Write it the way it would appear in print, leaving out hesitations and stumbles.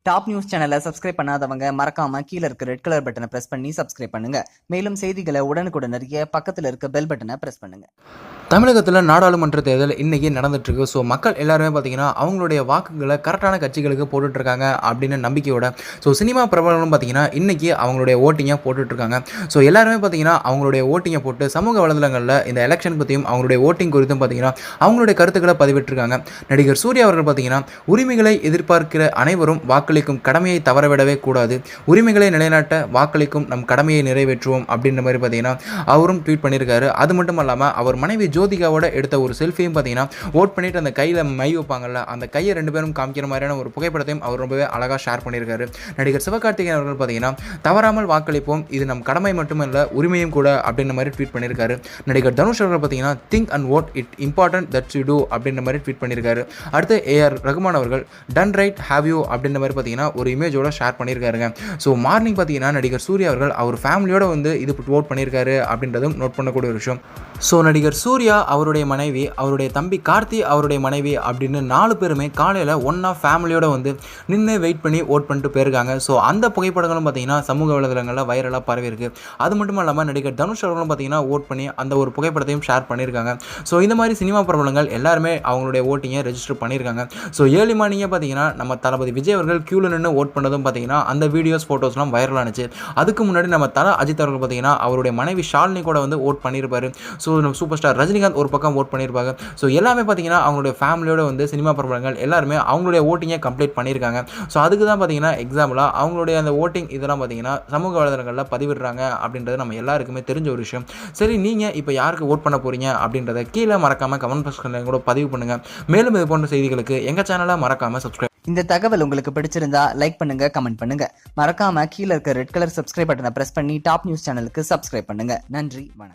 Top news சேனலை subscribe பண்ணாதவங்க மறக்காம கீழ இருக்க ரெட் கலர் பட்டனை பிரஸ் பண்ணி சப்ஸ்கிரைப் பண்ணுங்க. மேலும் செய்திகளை உடனுக்குடன் அறிய பக்கத்துல இருக்க பெல் பட்டனை பிரஸ் பண்ணுங்க. தமிழகத்தில் நாடாளுமன்ற தேர்தல் இன்றைக்கி நடந்துட்டுருக்கு. ஸோ மக்கள் எல்லாருமே பார்த்திங்கன்னா அவங்களுடைய வாக்குகளை கரெக்டான கட்சிகளுக்கு போட்டுட்ருக்காங்க அப்படின்னு நம்பிக்கையோட சினிமா பிரபலங்களும் பார்த்திங்கன்னா இன்றைக்கி அவங்களுடைய ஓட்டிங்கை போட்டுட்ருக்காங்க. எல்லாருமே பார்த்திங்கன்னா அவங்களுடைய ஓட்டிங்கை போட்டு சமூக வலைதளங்களில் இந்த எலெக்ஷன் பற்றியும் அவங்களுடைய ஓட்டிங் குறித்தும் பார்த்திங்கன்னா அவங்களுடைய கருத்துக்களை பதிவிட்டிருக்காங்க. நடிகர் சூர்யா அவர்கள் பார்த்திங்கன்னா உரிமைகளை எதிர்பார்க்கிற அனைவரும் வாக்களிக்கும் கடமையை தவறவிடவே கூடாது, உரிமைகளை நிலைநாட்ட வாக்களிக்கும் நம் கடமையை நிறைவேற்றுவோம் அப்படின்ற மாதிரி பார்த்திங்கன்னா அவரும் ட்வீட் பண்ணியிருக்காரு. அது மட்டும் இல்லாமல் அவர் மனைவி ஜோதிகாவோட எடுத்த ஒரு செல்ஃபியும் பார்த்தீங்கன்னா ஓட் பண்ணிட்டு அந்த கையில் மை வைப்பாங்கல்ல, அந்த கையை ரெண்டு பேரும் காமிக்கிற மாதிரியான ஒரு புகைப்படத்தையும் அவர் ரொம்பவே அழகாக ஷேர் பண்ணியிருக்காரு. நடிகர் சிவகார்த்திகேயன் அவர்கள் பார்த்தீங்கன்னா தவறாமல் வாக்களிப்போம், இது நம் கடமை மட்டுமல்ல உரிமையும் கூட அப்படின்ற மாதிரி ட்வீட் பண்ணியிருக்காரு. நடிகர் தனுஷ் அவர்கள் பார்த்தீங்கன்னா think and what it important that's you do அப்படின்ற மாதிரி ட்வீட் பண்ணியிருக்காரு. அடுத்து ஏஆர் ரகுமான் அவர்கள் டன் ரைட் ஹேவ் யூ அப்படின்ற மாதிரி பார்த்தீங்கன்னா ஒரு இமேஜோட ஷேர் பண்ணியிருக்காருங்க. மார்னிங் பார்த்தீங்கன்னா நடிகர் சூர்யா அவர்கள் அவர் ஃபேமிலியோட இது ஓட் பண்ணியிருக்காரு அப்படின்றதும் நோட் பண்ணக்கூடிய ஒரு விஷயம். நடிகர் சூர்யா அவருடைய மனைவி, அவருடைய தம்பி கார்த்தி அவருடைய மனைவி அப்படின்னு 4 பேருமே காலையில் ஒன்றா ஃபேமிலியோட நின்று வெயிட் பண்ணி ஓட் பண்ணிட்டு போயிருக்காங்க. அந்த புகைப்படங்களும் பார்த்தீங்கன்னா சமூக வலைதளங்களில் வைரலாக பரவி இருக்கு. அது மட்டும் இல்லாமல் நடிகர் தனுஷ் அவர்களும் பார்த்தீங்கன்னா ஓட் பண்ணி அந்த ஒரு புகைப்படத்தையும் ஷேர் பண்ணியிருக்காங்க. இந்த மாதிரி சினிமா பிரபலங்கள் எல்லாருமே அவங்களுடைய ஓட்டிங்கை ரெஜிஸ்டர் பண்ணியிருக்காங்க. ஏர்லி மார்னிங்கே பார்த்தீங்கன்னா நம்ம தளபதி விஜய் அவர்கள் கியூவில் நின்று ஓட் பண்ணதும் பார்த்தீங்கன்னா அந்த வீடியோஸ் ஃபோட்டோஸ்லாம் வைரலானுச்சு. அதுக்கு முன்னாடி நம்ம தல அஜித் அவர்கள் பார்த்தீங்கன்னா அவருடைய மனைவி ஷாலினி கூட ஓட் பண்ணியிருப்பாரு. சூப்பர் ஸ்டார் ரஜினிகாந்த் ஒரு பக்கம் ஓட் பண்ணியிருப்பாங்க. எல்லாமே பார்த்தீங்கன்னா அவங்களுடைய ஃபேமிலியோட சினிமா பிரபலங்கள் எல்லாருமே அவங்களுடைய ஓட்டிங்கை கம்ப்ளீட் பண்ணியிருக்காங்க. அதுக்கு தான் பார்த்தீங்கன்னா எக்ஸாம்பிளாக அவங்களுடைய அந்த ஓட்டிங் இதெல்லாம் பார்த்தீங்கன்னா சமூக வலைதளங்களில் பதிவிடுறாங்க அப்படின்றது நம்ம எல்லாருக்குமே தெரிஞ்ச ஒரு விஷயம். சரி, நீங்கள் இப்போ யாருக்கு ஓட் பண்ண போகிறீங்க அப்படின்றத கீழே மறக்காமல் கமெண்ட் பாக்ஸில் கூட பதிவு பண்ணுங்கள். மேலும் இது போன்ற செய்திகளுக்கு எங்கள் சேனலை மறக்காமல் சப்ஸ்கிரைப். இந்த தகவல் உங்களுக்கு பிடிச்சிருந்தா லைக் பண்ணுங்க, கமெண்ட் பண்ணுங்க. மறக்காம கீழ இருக்க ரெட் கலர் சப்ஸ்கிரைப் பட்டனை பிரஸ் பண்ணி டாப் நியூஸ் சேனலுக்கு சப்ஸ்கிரைப் பண்ணுங்க. நன்றி, வணக்கம்.